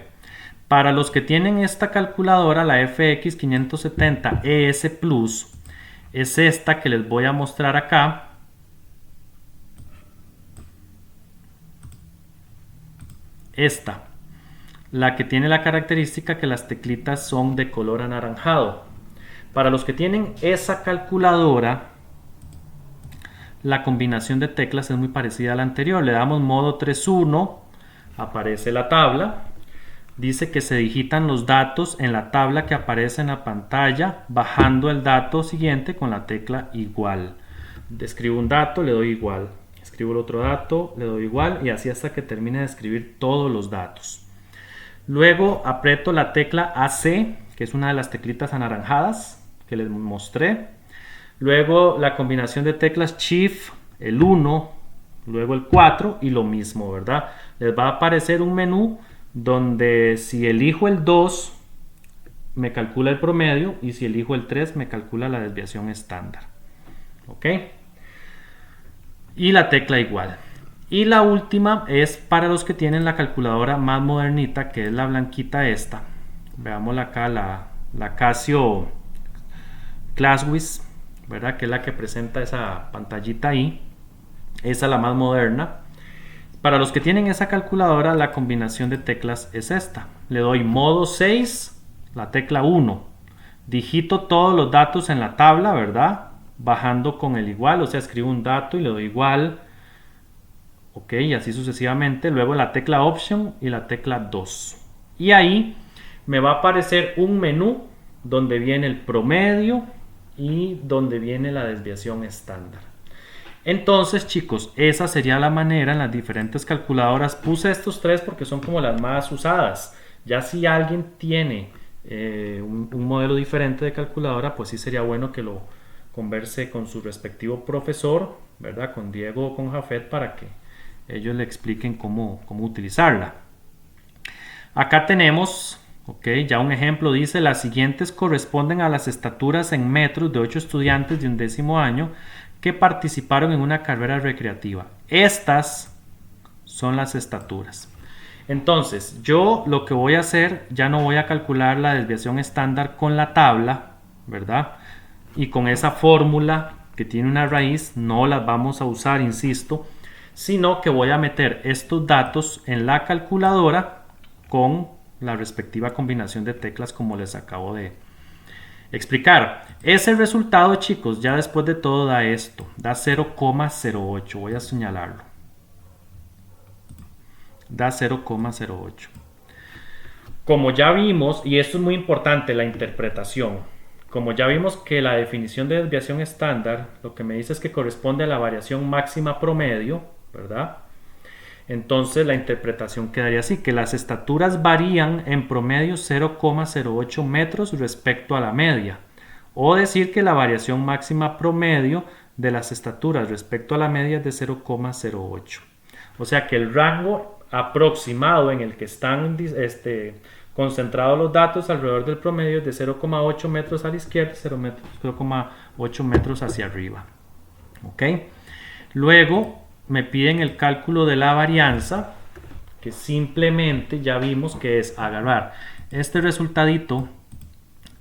para los que tienen esta calculadora, la FX 570 ES Plus, es esta que les voy a mostrar acá. Esta, la que tiene la característica que las teclitas son de color anaranjado. Para los que tienen esa calculadora, la combinación de teclas es muy parecida a la anterior. Le damos modo 3.1, aparece la tabla. Dice que se digitan los datos en la tabla que aparece en la pantalla, bajando el dato siguiente con la tecla igual. Escribo un dato, le doy igual. Escribo el otro dato, le doy igual y así hasta que termine de escribir todos los datos. Luego aprieto la tecla AC, que es una de las teclitas anaranjadas que les mostré. Luego la combinación de teclas Shift, el 1, luego el 4 y lo mismo, ¿verdad? Les va a aparecer un menú donde si elijo el 2 me calcula el promedio y si elijo el 3 me calcula la desviación estándar. ¿Ok? Y la tecla igual. Y la última es para los que tienen la calculadora más modernita, que es la blanquita esta. Veámosla acá, la Casio ClassWiz, ¿verdad? Que es la que presenta esa pantallita ahí. Esa es la más moderna. Para los que tienen esa calculadora, la combinación de teclas es esta. Le doy modo 6, la tecla 1. digito todos los datos en la tabla, ¿verdad? Bajando con el igual, o sea, escribo un dato y le doy igual, ok, y así sucesivamente. Luego la tecla Option y la tecla 2. Y ahí me va a aparecer un menú donde viene el promedio y donde viene la desviación estándar. Entonces, chicos, esa sería la manera en las diferentes calculadoras. Puse estos tres porque son como las más usadas. Ya si alguien tiene un modelo diferente de calculadora, pues sí sería bueno que lo converse con su respectivo profesor, ¿verdad? Con Diego o con Jafet, para que ellos le expliquen cómo utilizarla. Acá tenemos, ok, ya un ejemplo. Dice: las siguientes corresponden a las estaturas en metros de 8 estudiantes de 11º año que participaron en una carrera recreativa. Estas son las estaturas. Entonces, yo lo que voy a hacer, ya no voy a calcular la desviación estándar con la tabla, ¿verdad? Y con esa fórmula que tiene una raíz, no las vamos a usar, insisto, sino que voy a meter estos datos en la calculadora con la respectiva combinación de teclas, como les acabo de explicar. Ese resultado, chicos, ya después de todo da esto, da 0,08. Voy a señalarlo. Da 0,08. Como ya vimos, y esto es muy importante, la interpretación. Como ya vimos que la definición de desviación estándar lo que me dice es que corresponde a la variación máxima promedio, ¿verdad? Entonces la interpretación quedaría así: que las estaturas varían en promedio 0,08 metros respecto a la media. O decir que la variación máxima promedio de las estaturas respecto a la media es de 0,08. O sea que el rango aproximado en el que están concentrados los datos alrededor del promedio es de 0,8 metros a la izquierda y 0,8 metros hacia arriba. ¿Ok? Luego me piden el cálculo de la varianza, que simplemente ya vimos que es agarrar este resultadito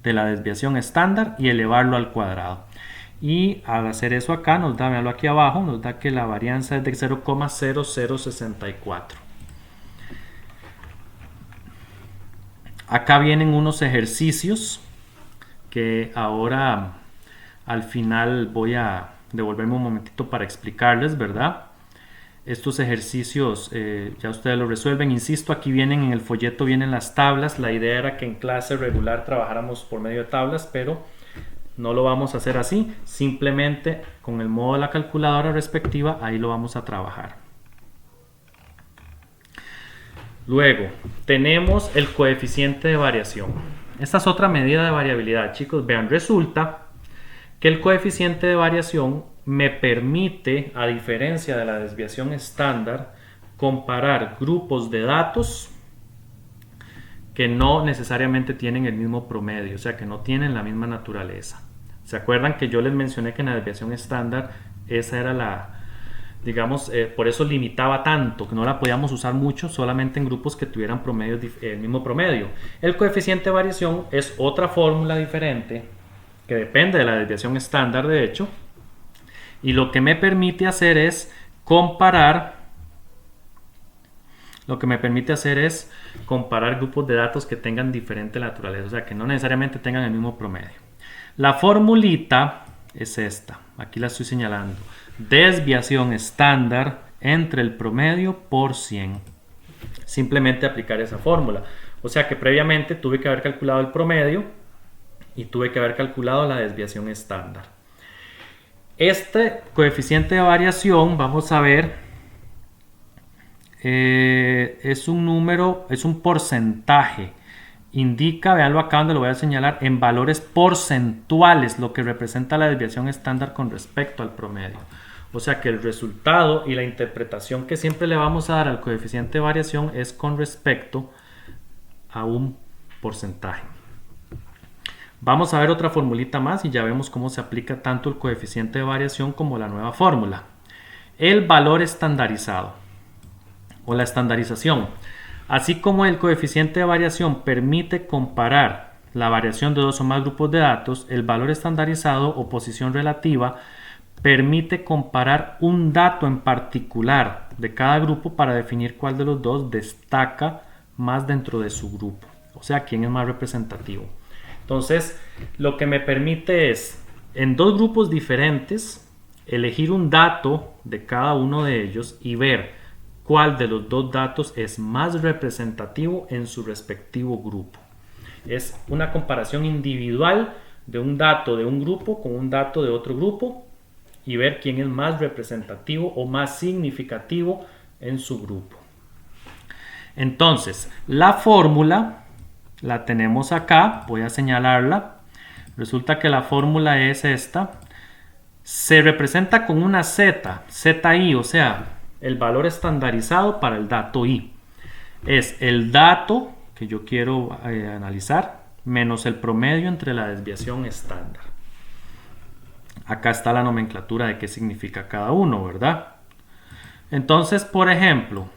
de la desviación estándar y elevarlo al cuadrado. Y al hacer eso acá nos da, veanlo aquí abajo, nos da que la varianza es de 0,0064. Acá vienen unos ejercicios que ahora al final voy a devolverme un momentito para explicarles, ¿verdad? Estos ejercicios ya ustedes lo resuelven. Insisto, aquí vienen en el folleto, vienen las tablas. La idea era que en clase regular trabajáramos por medio de tablas, pero no lo vamos a hacer así. Simplemente con el modo de la calculadora respectiva, ahí lo vamos a trabajar. Luego, tenemos el coeficiente de variación. Esta es otra medida de variabilidad, chicos. Vean, resulta que el coeficiente de variación me permite, a diferencia de la desviación estándar, comparar grupos de datos que no necesariamente tienen el mismo promedio, o sea, que no tienen la misma naturaleza. ¿Se acuerdan que yo les mencioné que en la desviación estándar esa era la, digamos, por eso limitaba tanto, que no la podíamos usar mucho, solamente en grupos que tuvieran promedio, el mismo promedio? El coeficiente de variación es otra fórmula diferente, que depende de la desviación estándar, de hecho, y lo que me permite hacer es comparar grupos de datos que tengan diferente naturaleza, o sea, que no necesariamente tengan el mismo promedio. La formulita es esta, aquí la estoy señalando: desviación estándar entre el promedio por 100. Simplemente aplicar esa fórmula, o sea que previamente tuve que haber calculado el promedio y tuve que haber calculado la desviación estándar. Este coeficiente de variación, vamos a ver, es un número, es un porcentaje. Indica, veanlo acá donde lo voy a señalar, en valores porcentuales, lo que representa la desviación estándar con respecto al promedio. O sea que el resultado y la interpretación que siempre le vamos a dar al coeficiente de variación es con respecto a un porcentaje. Vamos a ver otra formulita más y ya vemos cómo se aplica tanto el coeficiente de variación como la nueva fórmula. El valor estandarizado o la estandarización. Así como el coeficiente de variación permite comparar la variación de dos o más grupos de datos, el valor estandarizado o posición relativa permite comparar un dato en particular de cada grupo para definir cuál de los dos destaca más dentro de su grupo, o sea, quién es más representativo. Entonces, lo que me permite es, en dos grupos diferentes, elegir un dato de cada uno de ellos y ver cuál de los dos datos es más representativo en su respectivo grupo. Es una comparación individual de un dato de un grupo con un dato de otro grupo y ver quién es más representativo o más significativo en su grupo. Entonces, la fórmula la tenemos acá, voy a señalarla. Resulta que la fórmula es esta. Se representa con una z, zi, o sea, el valor estandarizado para el dato i. Es el dato que yo quiero analizar menos el promedio entre la desviación estándar. Acá está la nomenclatura de qué significa cada uno, ¿verdad? Entonces, por ejemplo,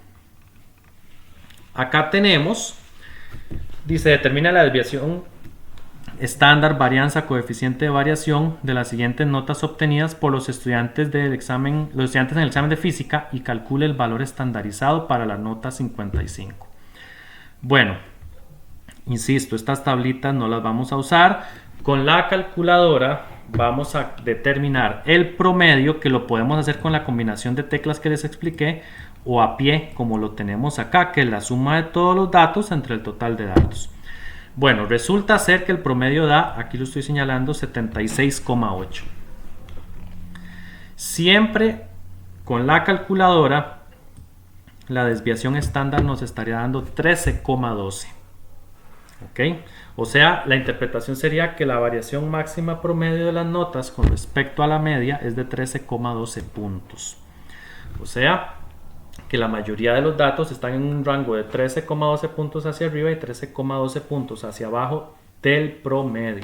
acá tenemos, dice, determina la desviación estándar, varianza, coeficiente de variación de las siguientes notas obtenidas por los estudiantes en el examen de física y calcule el valor estandarizado para la nota 55. Bueno, insisto, estas tablitas no las vamos a usar. Con la calculadora vamos a determinar el promedio, que lo podemos hacer con la combinación de teclas que les expliqué, o a pie, como lo tenemos acá, que es la suma de todos los datos entre el total de datos. Bueno, resulta ser que el promedio da, aquí lo estoy señalando, 76,8. Siempre con la calculadora, la desviación estándar nos estaría dando 13,12. ¿Ok? O sea, la interpretación sería que la variación máxima promedio de las notas con respecto a la media es de 13,12 puntos. O sea, que la mayoría de los datos están en un rango de 13,12 puntos hacia arriba y 13,12 puntos hacia abajo del promedio.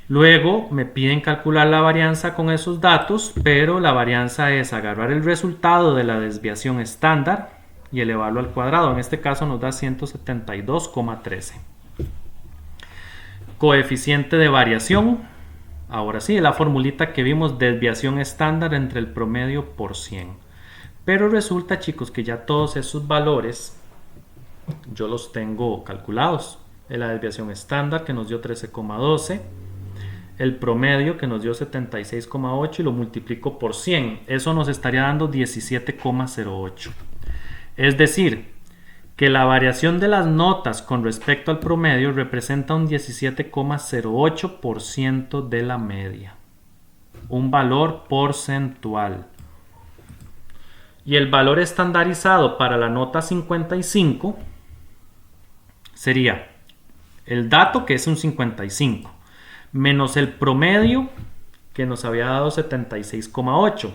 Luego me piden calcular la varianza con esos datos, pero la varianza es agarrar el resultado de la desviación estándar y elevarlo al cuadrado. En este caso nos da 172,13. Coeficiente de variación. Ahora sí, la formulita que vimos, desviación estándar entre el promedio por 100. Pero resulta, chicos, que ya todos esos valores yo los tengo calculados. La desviación estándar, que nos dio 13,12. El promedio, que nos dio 76,8, y lo multiplico por 100. Eso nos estaría dando 17,08. Es decir, que la variación de las notas con respecto al promedio representa un 17,08% de la media. Un valor porcentual. Y el valor estandarizado para la nota 55 sería el dato, que es un 55, menos el promedio, que nos había dado 76,8,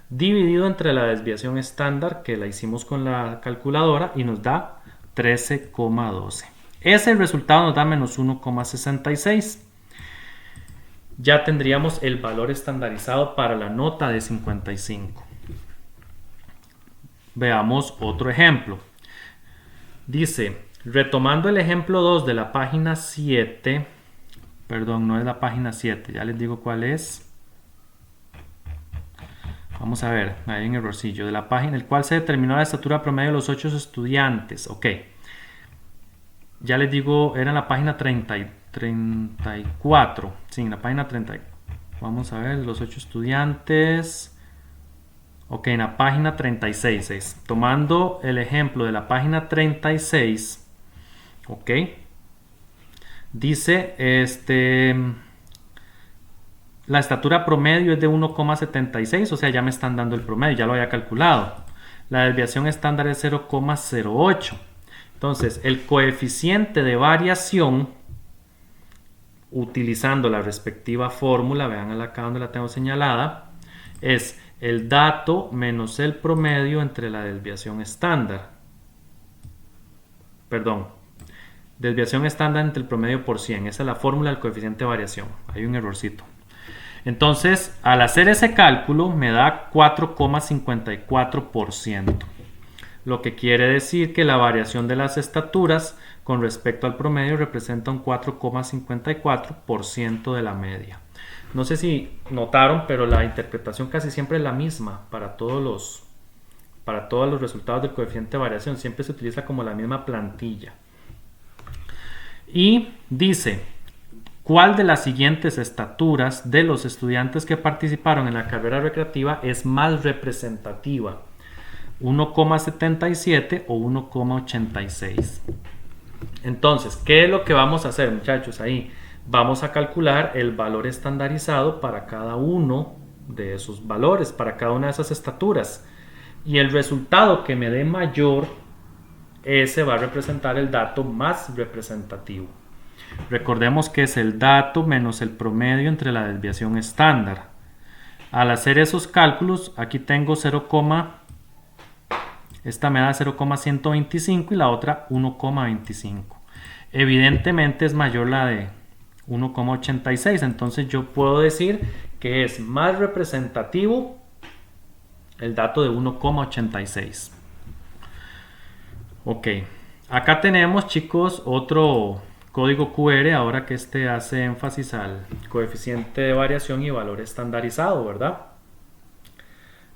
dividido entre la desviación estándar, que la hicimos con la calculadora, y nos da 13,12. Ese resultado nos da menos 1,66. Ya tendríamos el valor estandarizado para la nota de 55. Veamos otro ejemplo. Dice, retomando el ejemplo 2 de la página 7, perdón, no es la página 7, ya les digo cuál es. Vamos a ver, hay un errorcillo. De la página en el cual se determinó la estatura promedio de los 8 estudiantes. Ok. Ya les digo, era en la página 34. Sí, en la página 30. Vamos a ver, los 8 estudiantes. Ok, en la página 36 es. Tomando el ejemplo de la página 36. Ok. Dice, la estatura promedio es de 1,76, o sea, ya me están dando el promedio, ya lo había calculado. La desviación estándar es 0,08. Entonces, el coeficiente de variación, utilizando la respectiva fórmula, vean acá donde la tengo señalada, es el dato menos el promedio entre la desviación estándar. Perdón, desviación estándar entre el promedio por 100. Esa es la fórmula del coeficiente de variación. Hay un errorcito. Entonces, al hacer ese cálculo me da 4,54%, lo que quiere decir que la variación de las estaturas con respecto al promedio representa un 4,54% de la media. No sé si notaron, pero la interpretación casi siempre es la misma para todos los resultados del coeficiente de variación. Siempre se utiliza como la misma plantilla. Y dice, ¿cuál de las siguientes estaturas de los estudiantes que participaron en la carrera recreativa es más representativa? 1,77 o 1,86. Entonces, ¿qué es lo que vamos a hacer, muchachos? Ahí vamos a calcular el valor estandarizado para cada uno de esos valores, para cada una de esas estaturas. Y el resultado que me dé mayor, ese va a representar el dato más representativo. Recordemos que es el dato menos el promedio entre la desviación estándar. Al hacer esos cálculos, aquí tengo 0, esta me da 0,125 y la otra 1,25. Evidentemente es mayor la de 1,86, entonces yo puedo decir que es más representativo el dato de 1,86. Ok, acá tenemos, chicos, otro código QR, ahora que este hace énfasis al coeficiente de variación y valor estandarizado, ¿verdad?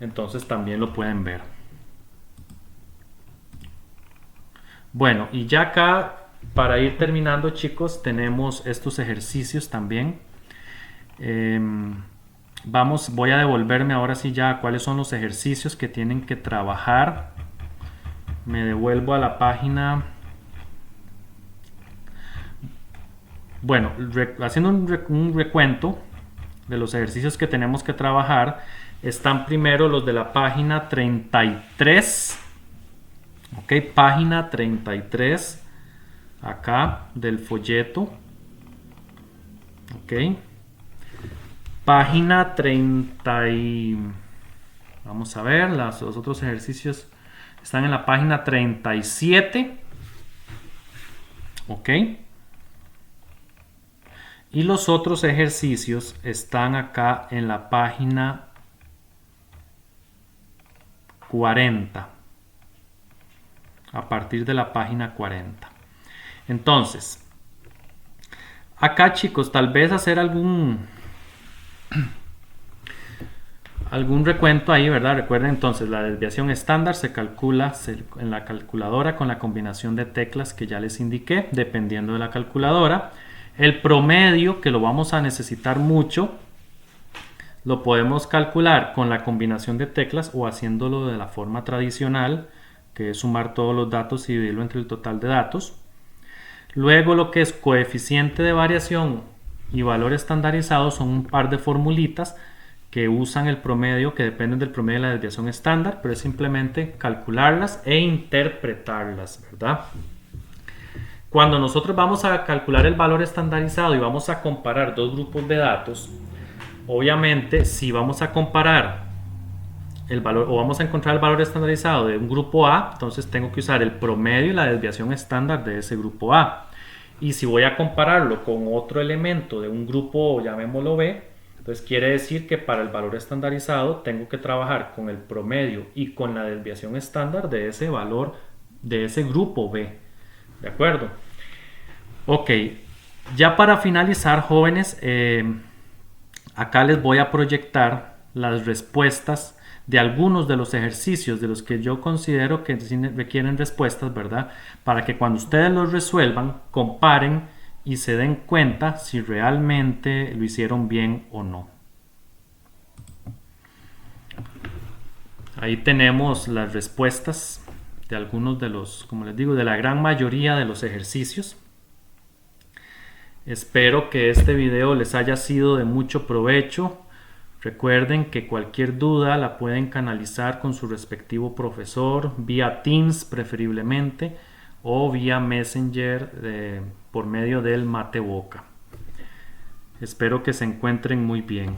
Entonces también lo pueden ver. Bueno, y ya acá, para ir terminando, chicos, tenemos estos ejercicios también. Voy a devolverme ahora sí ya a cuáles son los ejercicios que tienen que trabajar. Me devuelvo a la página. Bueno, haciendo un recuento de los ejercicios que tenemos que trabajar, están primero los de la página 33. Ok, página 33, acá del folleto. Ok, página 30 y... Vamos a ver, los otros ejercicios están en la página 37. Ok. Y los otros ejercicios están acá en la página 40. A partir de la página 40. Entonces, acá, chicos, tal vez hacer algún recuento ahí, ¿verdad? Recuerden entonces, la desviación estándar se calcula en la calculadora con la combinación de teclas que ya les indiqué, dependiendo de la calculadora. El promedio, que lo vamos a necesitar mucho, lo podemos calcular con la combinación de teclas o haciéndolo de la forma tradicional, que es sumar todos los datos y dividirlo entre el total de datos. Luego lo que es coeficiente de variación y valor estandarizado son un par de formulitas que usan el promedio, que dependen del promedio de la desviación estándar, pero es simplemente calcularlas e interpretarlas, ¿verdad? Cuando nosotros vamos a calcular el valor estandarizado y vamos a comparar dos grupos de datos, obviamente si vamos a comparar el valor o vamos a encontrar el valor estandarizado de un grupo A, entonces tengo que usar el promedio y la desviación estándar de ese grupo A. Y si voy a compararlo con otro elemento de un grupo, llamémoslo B, entonces quiere decir que para el valor estandarizado tengo que trabajar con el promedio y con la desviación estándar de ese valor, de ese grupo B. ¿De acuerdo? Ok, ya para finalizar, jóvenes, acá les voy a proyectar las respuestas de algunos de los ejercicios de los que yo considero que requieren respuestas, ¿verdad? Para que cuando ustedes los resuelvan, comparen y se den cuenta si realmente lo hicieron bien o no. Ahí tenemos las respuestas de algunos de los, como les digo, de la gran mayoría de los ejercicios. Espero que este video les haya sido de mucho provecho. Recuerden que cualquier duda la pueden canalizar con su respectivo profesor, vía Teams preferiblemente, o vía Messenger por medio del Mateboca. Espero que se encuentren muy bien.